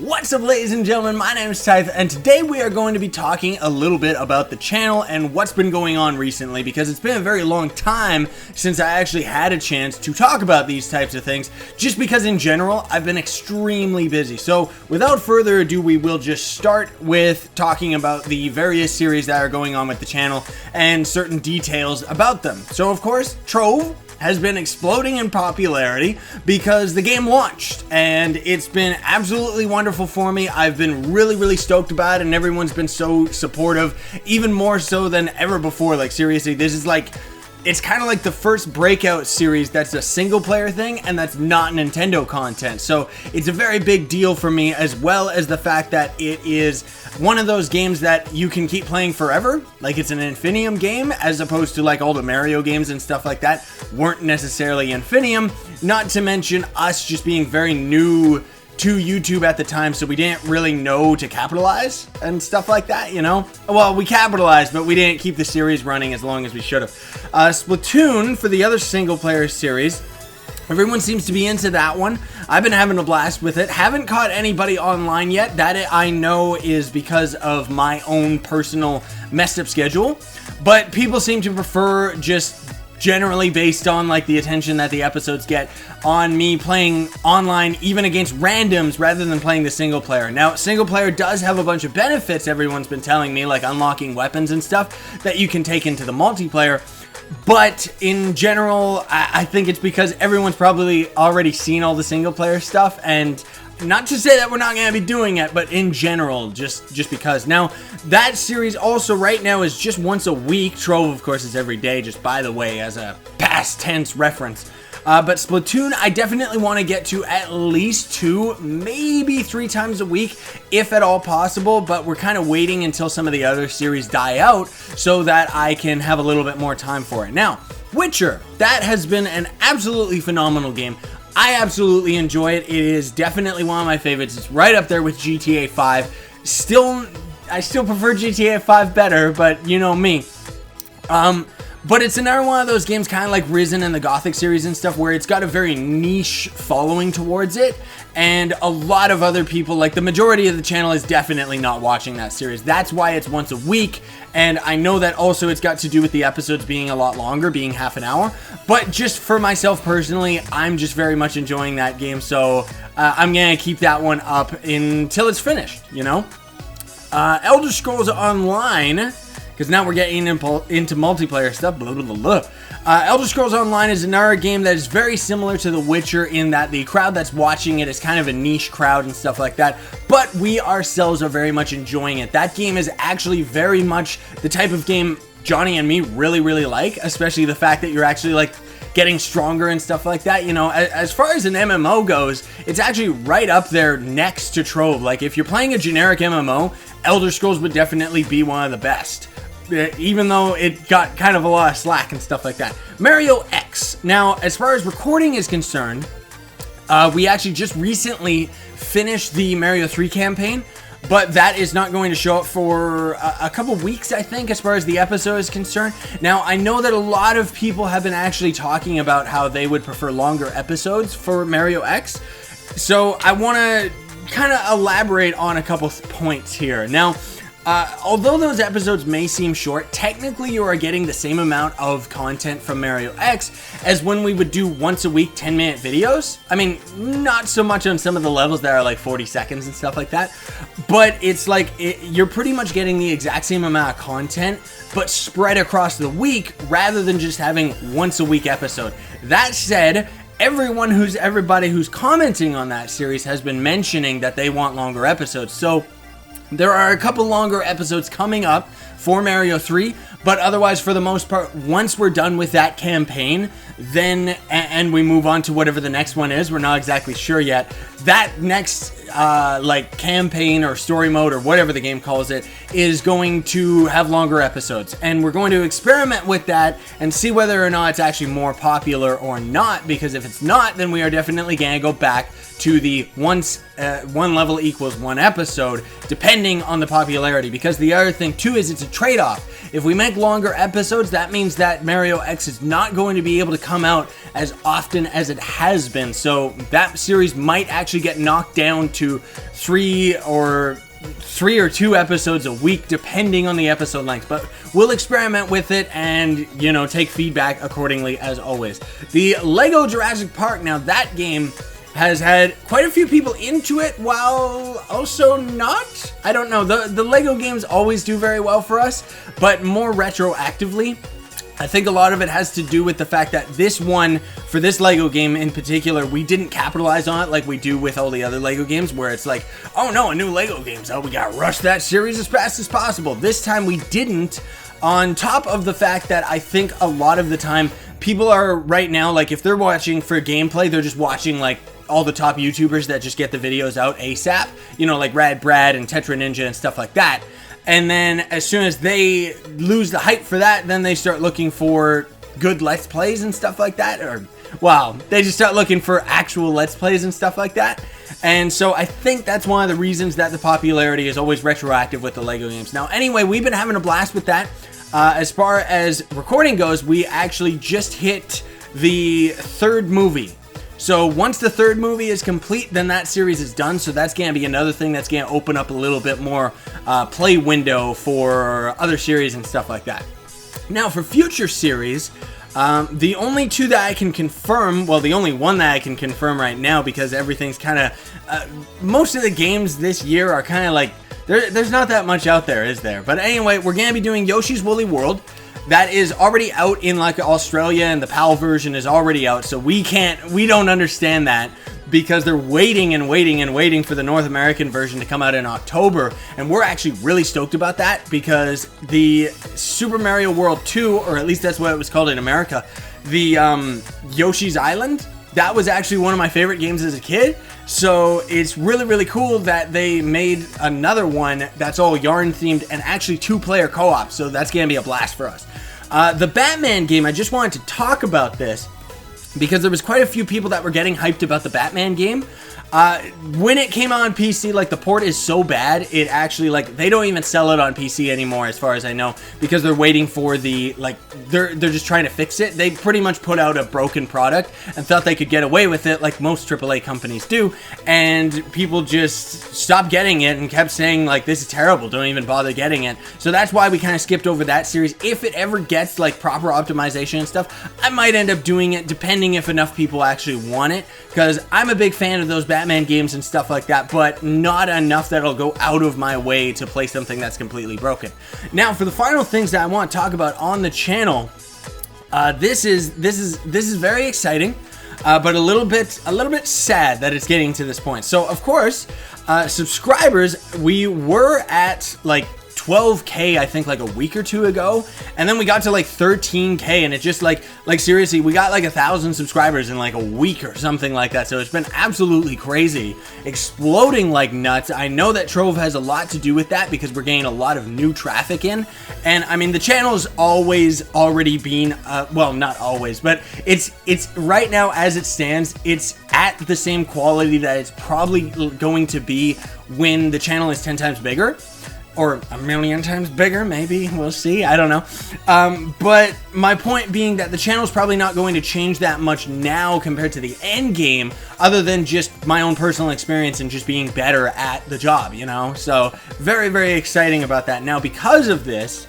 What's up, ladies and gentlemen, my name is Tyth, and today we are going to be talking a little bit about the channel and what's been going on recently, because it's been a very long time since I actually had a chance to talk about these types of things, just because in general, I've been extremely busy. So without further ado, we will just start with talking about the various series that are going on with the channel and certain details about them. So of course, Trove has been exploding in popularity because the game launched, and it's been absolutely wonderful for me. I've been really stoked about it, and everyone's been so supportive, even more so than ever before. Like, seriously, this is like, it's kind of like the first breakout series that's a single player thing and that's not Nintendo content. So it's a very big deal for me, as well as the fact that it is one of those games that you can keep playing forever. Like, it's an Infinium game, as opposed to like all the Mario games and stuff like that weren't necessarily Infinium. Not to mention us just being very new to YouTube at the time, so we didn't really know to capitalize and stuff like that, you know? Well, we capitalized, but we didn't keep the series running as long as we should have. Splatoon, for the other single-player series, everyone seems to be into that one. I've been having a blast with it. Haven't caught anybody online yet. That I know is because of my own personal messed up schedule, but people seem to prefer, just generally based on like the attention that the episodes get, on me playing online even against randoms rather than playing the single player. Now, single player does have a bunch of benefits, everyone's been telling me, like unlocking weapons and stuff that you can take into the multiplayer. But in general, I think it's because everyone's probably already seen all the single player stuff, and not to say that we're not going to be doing it, but in general, just because. Now, that series also right now is just once a week. Trove, of course, is every day, just by the way, as a past tense reference. But Splatoon, I definitely want to get to at least 2, maybe 3 times a week, if at all possible, but we're kind of waiting until some of the other series die out so that I can have a little bit more time for it. Now, Witcher, that has been an absolutely phenomenal game. I absolutely enjoy it. It is definitely one of my favorites. It's right up there with GTA 5. I still prefer GTA 5 better, but you know me. But it's another one of those games, kind of like Risen and the Gothic series and stuff, where it's got a very niche following towards it, and a lot of other people, like the majority of the channel, is definitely not watching that series. That's why it's once a week, and I know that also it's got to do with the episodes being a lot longer, being half an hour, but just for myself personally, I'm just very much enjoying that game, so I'm gonna keep that one up until it's finished, you know? Elder Scrolls Online, because now we're getting into multiplayer stuff. Elder Scrolls Online is another game that is very similar to The Witcher in that the crowd that's watching it is kind of a niche crowd and stuff like that, but we ourselves are very much enjoying it. That game is actually very much the type of game Johnny and me really like, especially the fact that you're actually like getting stronger and stuff like that. You know, as far as an MMO goes, it's actually right up there next to Trove. Like, if you're playing a generic MMO, Elder Scrolls would definitely be one of the best, even though it got kind of a lot of slack and stuff like that. Mario X. Now, as far as recording is concerned, we actually just recently finished the Mario 3 campaign, but that is not going to show up for a couple weeks, I think, as far as the episode is concerned. Now, I know that a lot of people have been actually talking about how they would prefer longer episodes for Mario X, so I want to kind of elaborate on a couple points here. Now, although those episodes may seem short, technically you are getting the same amount of content from Mario X as when we would do once a week 10-minute videos. I mean, not so much on some of the levels that are like 40 seconds and stuff like that, but it's like you're pretty much getting the exact same amount of content, but spread across the week rather than just having once a week episode. That said, everybody who's commenting on that series has been mentioning that they want longer episodes, so there are a couple longer episodes coming up for Mario 3, but otherwise, for the most part, once we're done with that campaign, then, and we move on to whatever the next one is, we're not exactly sure yet, that next, like, campaign or story mode or whatever the game calls it, is going to have longer episodes, and we're going to experiment with that and see whether or not it's actually more popular or not, because if it's not, then we are definitely gonna go back to the one level equals one episode, depending on the popularity. Because the other thing too is it's a trade-off. If we make longer episodes, that means that Mario X is not going to be able to come out as often as it has been, so that series might actually get knocked down to three or 2 episodes a week, depending on the episode length. But we'll experiment with it and, you know, take feedback accordingly as always. The Lego Jurassic Park, now that game has had quite a few people into it, while also not. I don't know, the Lego games always do very well for us, but more retroactively. I think a lot of it has to do with the fact that this one, for this Lego game in particular, we didn't capitalize on it like we do with all the other Lego games, where it's like, oh no, a new Lego game's out, we gotta rush that series as fast as possible. This time we didn't, on top of the fact that I think a lot of the time, people are right now, like if they're watching for gameplay, they're just watching like all the top YouTubers that just get the videos out ASAP, you know, like Rad Brad and Tetra Ninja and stuff like that. And then as soon as they lose the hype for that, then they start looking for good Let's Plays and stuff like that. Or, well, they just start looking for actual Let's Plays and stuff like that. And so I think that's one of the reasons that the popularity is always retroactive with the Lego games. Now, anyway, we've been having a blast with that. As far as recording goes, we actually just hit the 3rd movie. So once the 3rd movie is complete, then that series is done. So that's going to be another thing that's going to open up a little bit more play window for other series and stuff like that. Now for future series, the only 2 that I can confirm, well, the only one that I can confirm right now, because everything's kind of, most of the games this year are kind of like, there's not that much out there, is there? But anyway, we're going to be doing Yoshi's Woolly World. That is already out in like Australia, and the PAL version is already out, so we don't understand that, because they're waiting and waiting and waiting for the North American version to come out in October, and we're actually really stoked about that, because the Super Mario World 2, or at least that's what it was called in America, the Yoshi's Island, that was actually one of my favorite games as a kid. So it's really, really cool that they made another one that's all yarn themed and actually 2-player co-op. So that's going to be a blast for us. The Batman game, I just wanted to talk about this because there was quite a few people that were getting hyped about the Batman game. When it came out on PC, like, the port is so bad, it actually, like, they don't even sell it on PC anymore, as far as I know, because they're waiting for the, like, they're just trying to fix it. They pretty much put out a broken product and thought they could get away with it, like most AAA companies do, and people just stopped getting it and kept saying, like, this is terrible, don't even bother getting it. So that's why we kind of skipped over that series. If it ever gets, like, proper optimization and stuff, I might end up doing it, depending if enough people actually want it, because I'm a big fan of those Batman games and stuff like that, but not enough that I'll go out of my way to play something that's completely broken. Now, for the final things that I want to talk about on the channel, this is very exciting, but a little bit sad that it's getting to this point. So, of course, subscribers, we were at like 12K, I think, like a week or 2 ago, and then we got to like 13K, and it just like seriously, we got like 1,000 subscribers in like a week or something like that. So it's been absolutely crazy, exploding like nuts. I know that Trove has a lot to do with that, because we're getting a lot of new traffic in, and I mean, the channel's always already been well, not always, but it's right now, as it stands, it's at the same quality that it's probably going to be when the channel is 10 times bigger. Or a million times bigger, maybe. We'll see. I don't know. But my point being that the channel's probably not going to change that much now compared to the end game, other than just my own personal experience and just being better at the job, you know? So very, very exciting about that. Now, because of this,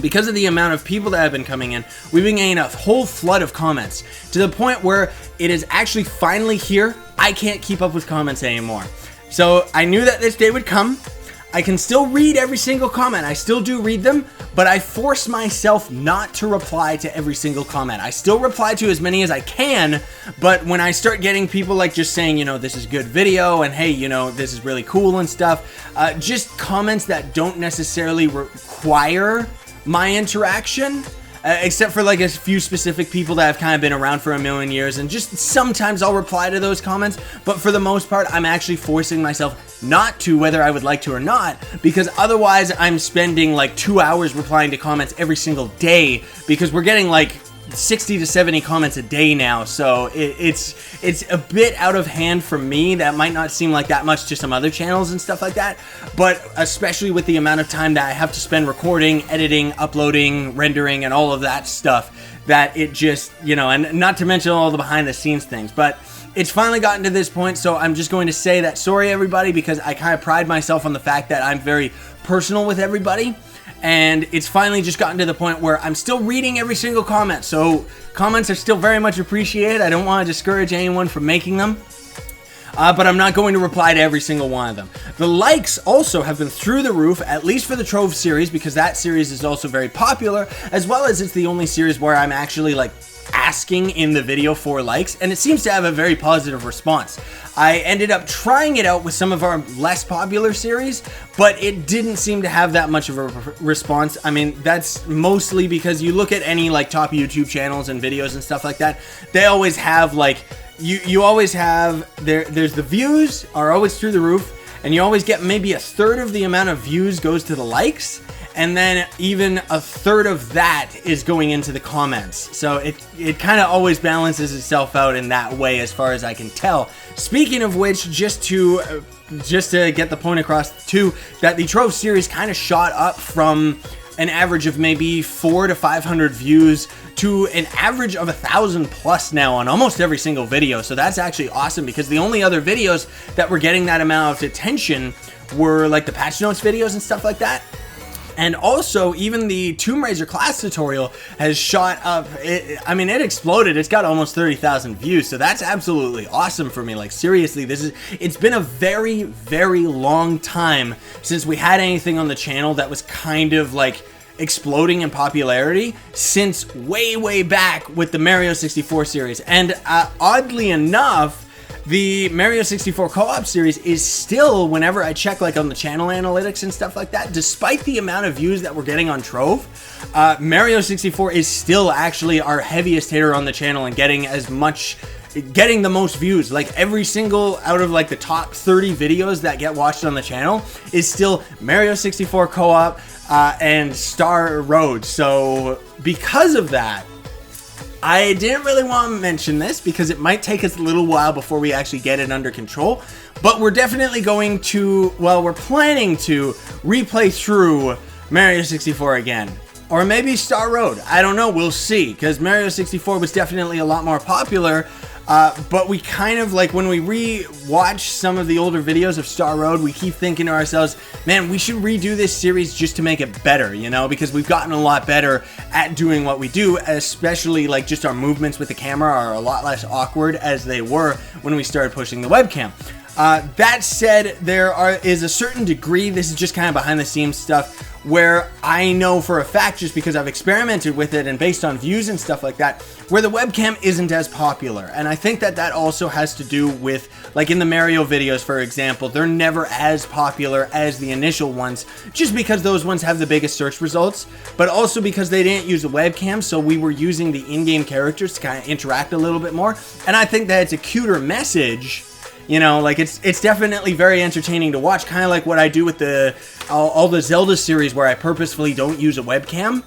because of the amount of people that have been coming in, we've been getting a whole flood of comments, to the point where it is actually finally here. I can't keep up with comments anymore. So I knew that this day would come. I can still read every single comment. I still do read them, but I force myself not to reply to every single comment. I still reply to as many as I can, but when I start getting people like just saying, you know, this is good video, and hey, you know, this is really cool and stuff, just comments that don't necessarily require my interaction, except for like a few specific people that have kind of been around for a million years, and just sometimes I'll reply to those comments, but for the most part I'm actually forcing myself not to, whether I would like to or not, because otherwise I'm spending like 2 hours replying to comments every single day, because we're getting like 60 to 70 comments a day now, so it's a bit out of hand for me. That might not seem like that much to some other channels and stuff like that, but especially with the amount of time that I have to spend recording, editing, uploading, rendering, and all of that stuff, that it just, you know, and not to mention all the behind the scenes things, but it's finally gotten to this point, so I'm just going to say that sorry everybody, because I kind of pride myself on the fact that I'm very personal with everybody. And it's finally just gotten to the point where I'm still reading every single comment. So comments are still very much appreciated. I don't want to discourage anyone from making them. But I'm not going to reply to every single one of them. The likes also have been through the roof, at least for the Trove series, because that series is also very popular, as well as it's the only series where I'm actually like asking in the video for likes, and it seems to have a very positive response. I ended up trying it out with some of our less popular series, but it didn't seem to have that much of a response. I mean, that's mostly because you look at any like top YouTube channels and videos and stuff like that, they always have like, you always have, there's the views are always through the roof, and you always get maybe a third of the amount of views goes to the likes, and then even a third of that is going into the comments. So it kind of always balances itself out in that way, as far as I can tell. Speaking of which, just to get the point across too, that the Trove series kind of shot up from an average of maybe 400 to 500 views to an average of 1,000 plus now on almost every single video. So that's actually awesome, because the only other videos that were getting that amount of attention were like the patch notes videos and stuff like that. And also, even the Tomb Raider class tutorial has shot up. I mean, it exploded. It's got almost 30,000 views, so that's absolutely awesome for me. Like, seriously, it's been a very, very long time since we had anything on the channel that was kind of like exploding in popularity, since way, way back with the Mario 64 series. And oddly enough, the Mario 64 co-op series is still, whenever I check like on the channel analytics and stuff like that, despite the amount of views that we're getting on Trove, Mario 64 is still actually our heaviest hitter on the channel and getting the most views. Like every single out of like the top 30 videos that get watched on the channel is still Mario 64 co-op and Star Road. So because of that, I didn't really want to mention this because it might take us a little while before we actually get it under control, but we're definitely going to, well, we're planning to replay through Mario 64 again. Or maybe Star Road. I don't know, we'll see, because Mario 64 was definitely a lot more popular, but we kind of, like, when we re-watch some of the older videos of Star Road, we keep thinking to ourselves, man, we should redo this series just to make it better, you know, because we've gotten a lot better at doing what we do, especially, like, just our movements with the camera are a lot less awkward as they were when we started pushing the webcam. That said, is a certain degree, this is just kind of behind the scenes stuff, where I know for a fact, just because I've experimented with it and based on views and stuff like that, where the webcam isn't as popular. And I think that that also has to do with, like in the Mario videos, for example, they're never as popular as the initial ones, just because those ones have the biggest search results, but also because they didn't use a webcam, so we were using the in-game characters to kind of interact a little bit more. And I think that it's a cuter message. You know, like it's definitely very entertaining to watch, kind of like what I do with all the Zelda series where I purposefully don't use a webcam.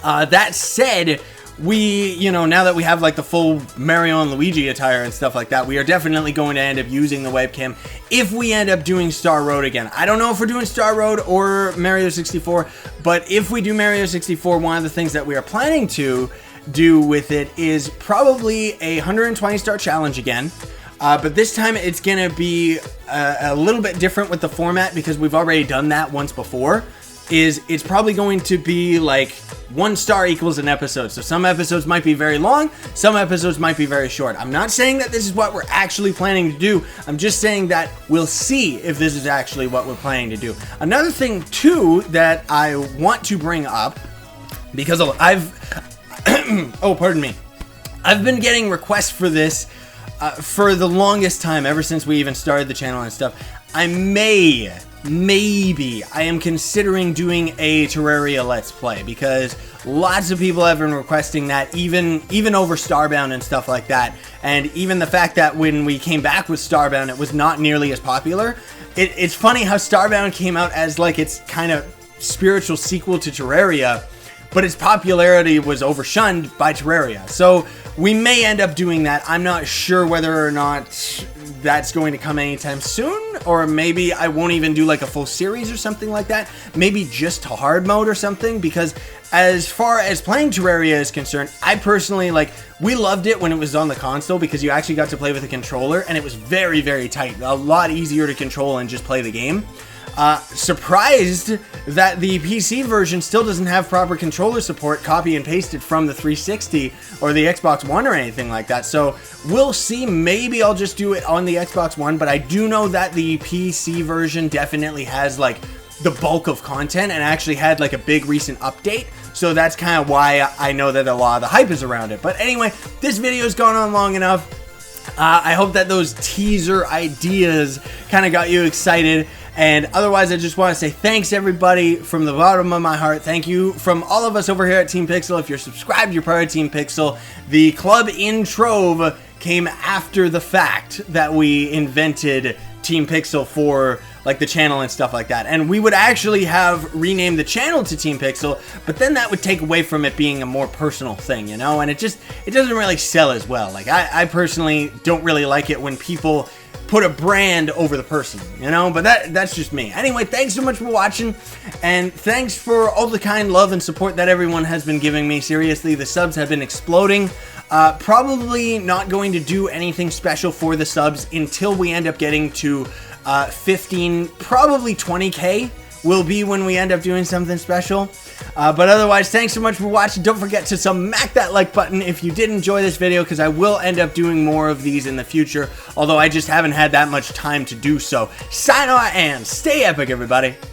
That said, now that we have like the full Mario and Luigi attire and stuff like that, we are definitely going to end up using the webcam if we end up doing Star Road again. I don't know if we're doing Star Road or Mario 64, but if we do Mario 64, one of the things that we are planning to do with it is probably a 120 star challenge again. But this time it's going to be a little bit different with the format because we've already done that once before. It's probably going to be like 1 star equals an episode. So some episodes might be very long, some episodes might be very short. I'm not saying that this is what we're actually planning to do. I'm just saying that we'll see if this is actually what we're planning to do. Another thing too that I want to bring up, because oh, pardon me. I've been getting requests for this for the longest time, ever since we even started the channel and stuff. I may maybe I am considering doing a Terraria Let's Play, because lots of people have been requesting that, even over Starbound and stuff like that. And even the fact that when we came back with Starbound, it was not nearly as popular. It's funny how Starbound came out as like its kind of spiritual sequel to Terraria, but its popularity was overshunned by Terraria. So we may end up doing that. I'm not sure whether or not that's going to come anytime soon, or maybe I won't even do like a full series or something like that. Maybe just to hard mode or something, because as far as playing Terraria is concerned, I personally, like, we loved it when it was on the console because you actually got to play with a controller and it was very, very tight. A lot easier to control and just play the game. Surprised that the PC version still doesn't have proper controller support, copy and pasted from the 360 or the Xbox One or anything like that. So we'll see. Maybe I'll just do it on the Xbox One, but I do know that the PC version definitely has like the bulk of content and actually had like a big recent update. So that's kind of why I know that a lot of the hype is around it. But anyway, this video's gone on long enough. I hope that those teaser ideas kind of got you excited. And otherwise, I just want to say thanks, everybody, from the bottom of my heart. Thank you from all of us over here at Team Pixel. If you're subscribed, you're part of Team Pixel. The club in Trove came after the fact that we invented Team Pixel for like the channel and stuff like that. And we would actually have renamed the channel to Team Pixel, but then that would take away from it being a more personal thing, you know? And it doesn't really sell as well. Like, I personally don't really like it when people put a brand over the person, you know, but that's just me. Anyway, thanks so much for watching, and thanks for all the kind love and support that everyone has been giving me. Seriously, the subs have been exploding. Probably not going to do anything special for the subs until we end up getting to 15, probably 20k will be when we end up doing something special. But otherwise, thanks so much for watching. Don't forget to smack that like button if you did enjoy this video, because I will end up doing more of these in the future, although I just haven't had that much time to do so. Sign on and stay epic, everybody.